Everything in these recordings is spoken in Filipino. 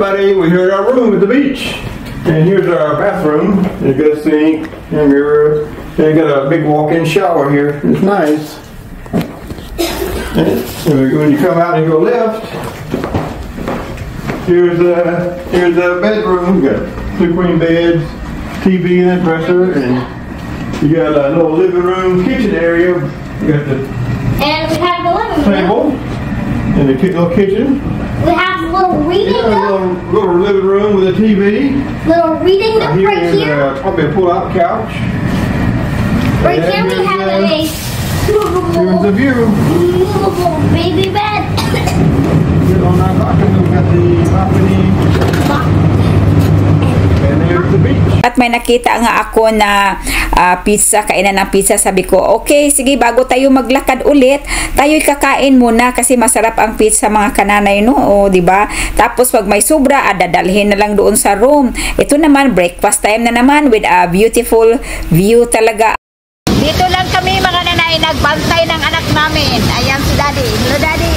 buddy, we're here at our room at the beach. And here's our bathroom. You got a sink and a mirror. And you got a big walk-in shower here. It's nice. And when you come out and go left, here's the bedroom. You got 2 queen beds, TV and that dresser, and you got a little living room, kitchen area. You got the and we have the living room table and the little kitchen. We have a little reading nook. Little living room with a TV. Little reading nook right here. Probably a pull-out couch. Right here we have a here's the view. movable baby bed. On our balcony, we've got the balcony. And there's the beach. At may nakita nga ako na pizza, kainan ng pizza. Sabi ko, okay, sige, bago tayo maglakad ulit, tayo'y kakain muna kasi masarap ang pizza mga kananay, no? O, diba? Tapos pag may sobra, dadalhin na lang doon sa room. Ito naman, breakfast time na naman with a beautiful view talaga. Dito lang kami mga nanay, nagbantay ng anak namin. Ayan si Daddy. Hello, Daddy.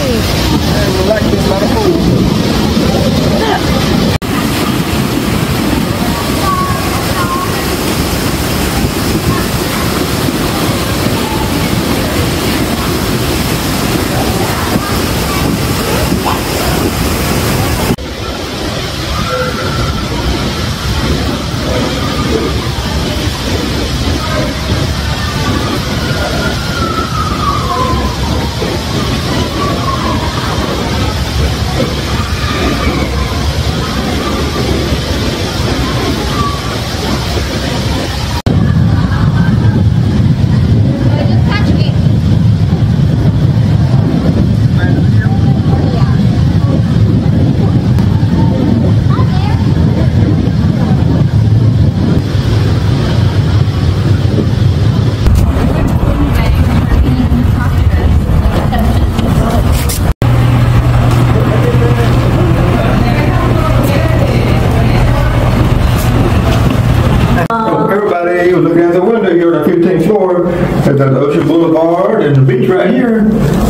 Everybody was looking out the window here on the 15th floor at the Ocean Boulevard and the beach right here,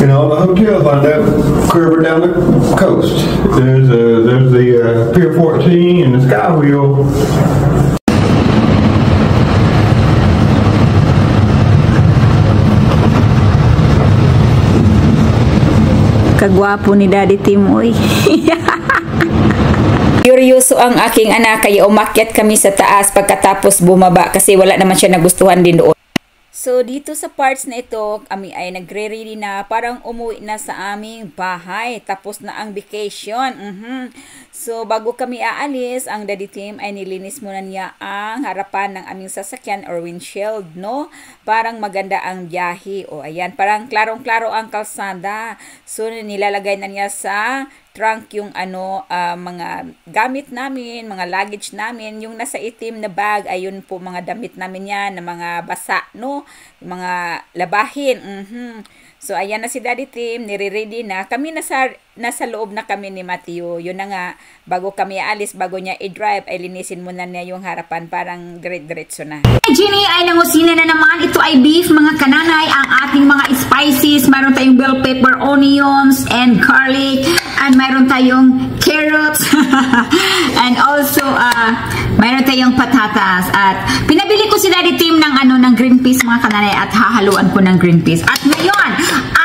and all the hotels on that curve down the coast. There's the Pier 14 and the Sky Wheel. Kagwapo ni Daddy Timoy. Kuryoso ang aking anak kaya umakyat kami sa taas pagkatapos bumaba kasi wala naman siya nagustuhan din doon. So dito sa parts na ito, kami ay nagre-ready na parang umuwi na sa aming bahay. Tapos na ang vacation. So bago kami aalis, ang Daddy Tim ay nilinis muna niya ang harapan ng aming sasakyan or windshield, no? Parang maganda ang biyahe. O ayan, parang klarong-klaro ang kalsada. So nilalagay na niya sa trunk yung mga gamit namin, mga luggage namin. Yung nasa itim na bag, ayun po mga damit namin yan, na mga basa, no? Yung mga labahin. So ayan na si Daddy Tim, nire-ready na. Kami nasa loob na kami ni Matthew. Yun na nga, bago kami alis, bago niya i-drive, ay linisin muna niya yung harapan, parang diretso na. Jenny ay nangusina na naman. Ito ay beef, mga kananay, ang ating mga spices. Mayroon tayong bell pepper, onions, and garlic. And mayroon tayong carrots. And also, mayroon tayong patatas. At pinabili ko si Daddy Tim ng green peas, mga kananay, at hahaluan ko ng green peas. At ngayon,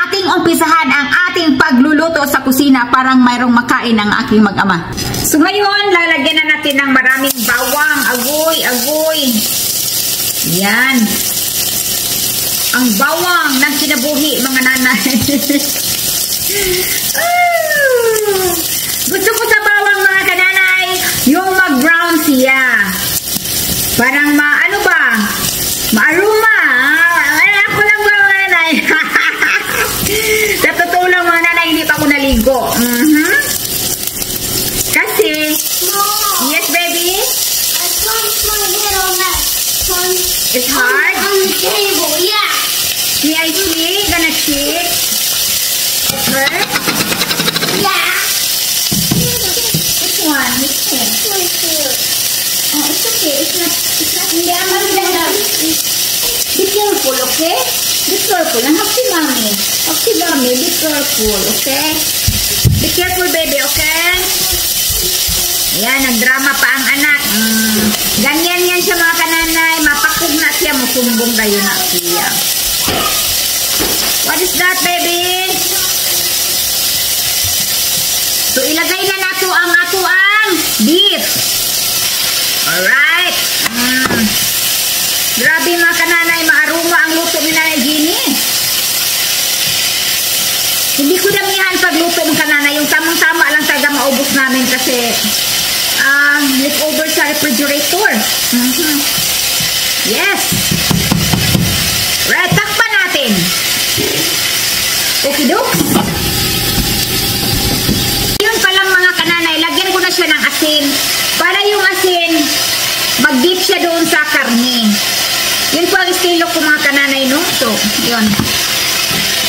ating umpisahan ang ating pagluluto sa kusina, parang mayroong makain ng aking mag-ama. So ngayon, lalagyan na natin ng maraming bawang, agoy. Yan. Ang bawang ng kinabuhi, mga nanay. Gusto ko sa bawang, mga kananay, yung mag-brown siya. Parang maaroma. Ako lang ba, mga nanay? Sa totoo lang, mga nanay, hindi pa ako naligo. Kasi, yes, baby? I punched my head on that punch. It's hard? On the table, yeah. See, I see. Gonna check. First? Yeah. Which one? Oh, it's okay. It's not. Hindi, be careful, okay? Be careful. And help si mommy. Be careful, okay? Be careful, baby, okay? Ayan, nagdrama pa ang anak. Ganyan yan siya mga kananay. Mapakog na siya. Musumbong kayo na siya. What is that, baby? So, ilagay na nato ang beef. Alright. Grabe mga kananay. Maaroma ang luto ni Nanay Jeannie. Hindi ko damihan pagluto ng kananay. Yung tamang-tama lang talaga maubos namin kasi leftover sa refrigerator. Yes. Right, takpan natin. Okay, dokes. Yun palang mga kananay, lagyan ko na siya ng asin. Para yung asin, mag-dip siya doon sa karne. Yun po ang estilo ko mga kananay, no? So, yun.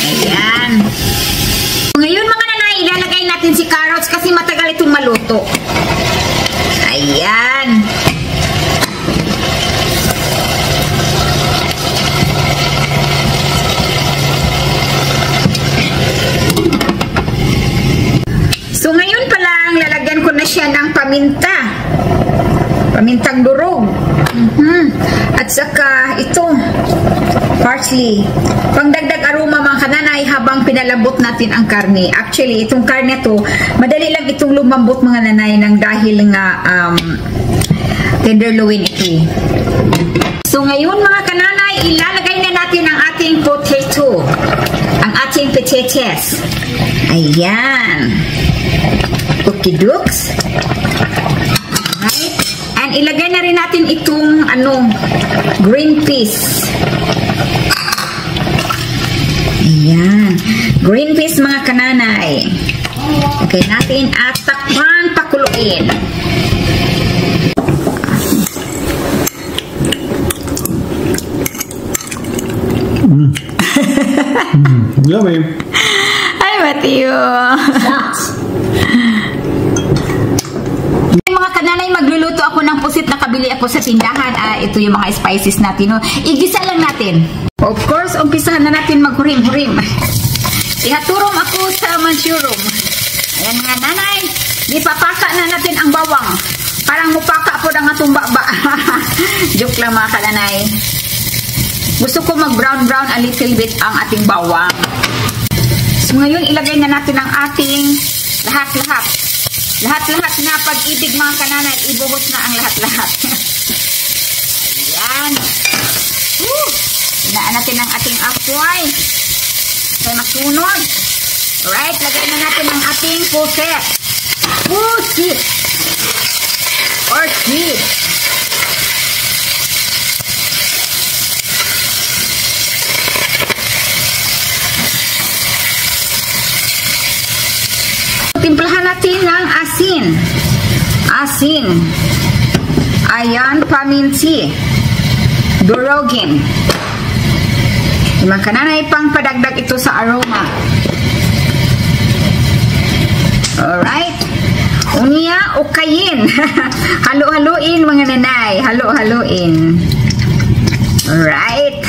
Ayan. Ngayon mga nanay, ilalagay natin si carrots kasi matagal itong maluto. Ayan. So ngayon pa lang, lalagyan ko na siya ng paminta. Pamintang durog. At saka ito, parsley. Pangdagdag aroma mga kananay habang pinalambot natin ang karne. Actually, itong karne to, madali lang itong lumambot mga nanay nang dahil nga tenderloin ito. So ngayon mga kananay, ilalagay na natin ang ating potato. Ang ating patates. Ayan. Okay, dukes. Alright. And ilagay na rin natin itong green peas. Ayan. Green peas mga kananay. Okay natin at takpan, pakuluin. Yummy. Ay, Mateo. Mga kananay, magluluto ako ng pusit na kabili ako sa tindahan. Ito yung mga spices natin. No? Igisa lang natin. Of course, umpisahan na natin maghurim-hurim. Ihaturom ako sa manchurum. Ayan mga nanay, ipapaka na natin ang bawang. Parang mupaka po ng atong baba. Joke lang mga kananay. Gusto ko mag-brown-brown a little bit ang ating bawang. So ngayon, ilagay na natin ang ating lahat-lahat. Lahat-lahat na pag-ibig mga kananay, ibuhos na ang lahat-lahat. Ayan. Hinaan natin ang ating apoy. Kaya masunog. Alright, lagay na natin ang ating puset. Pusit. Or seed. Timplahan natin ng asin. Asin. Ayan, paminti. Durogin. Mga kananay, pang padagdag ito sa aroma. Alright. Unya, ukayin. Halo-haloin mga nanay. Halo-haloin. Alright.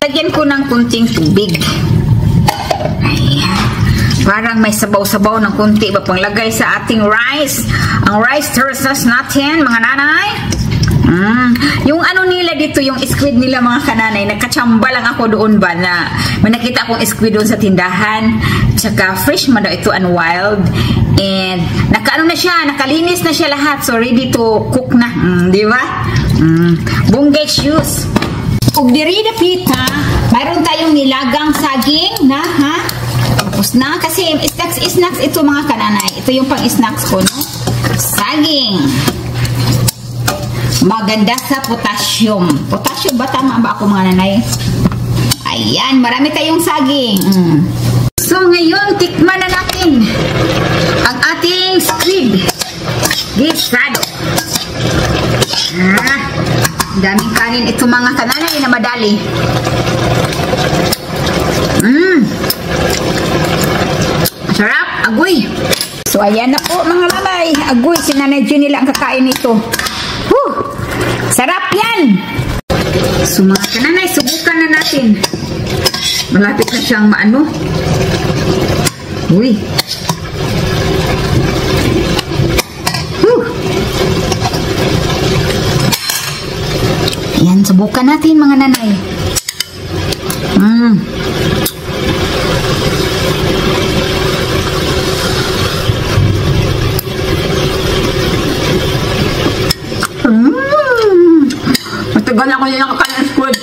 Lagyan ko ng kunting tubig. Ayan. Parang may sabaw-sabaw ng kunti ba panglagay sa ating rice. Ang rice terraces natin, mga nanay. Yung nila dito, yung squid nila mga kananay, nagkatsamba lang ako doon ba na may nakita akong squid doon sa tindahan. Tsaka fresh man daw ito and wild. And nakaano na siya, nakalinis na siya lahat. So ready to cook na. Di ba? Bunggay shoes. Ug diri dapit ha, mayroon tayong nilagang saging na ha. Tapos na kasi snacks ito mga kananay. Ito yung pang snacks ko, no? Saging. Maganda sa potassium. Potassium ba? Tama ba ako mga nanay? Ayan, marami tayong saging. So ngayon, tikman na natin ang ating squid guisado. Daming kanin ito mga kananay na madali. Sarap, agoy. So ayan na po mga nanay. Agoy, si Nanay Jeannie lang kakain ito. Sarap yan. So mga kananay, subukan na natin. Malapit na siyang maano. Uy. Subukan natin mga nanay. Matagal ako nila nakakain ng squid.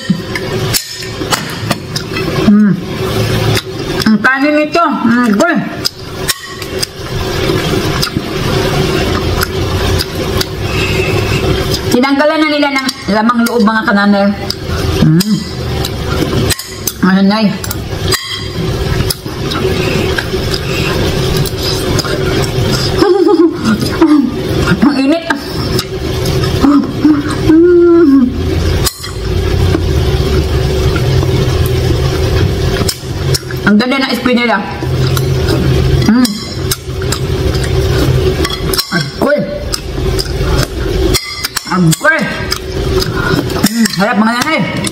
Ang kanin nito. Good. Tinanggalan na nila ng lamang loob mga kananay. Nanay. Ang init. Ang ganda ng spray nila. Agoy. Agoy. Harap mga nanay.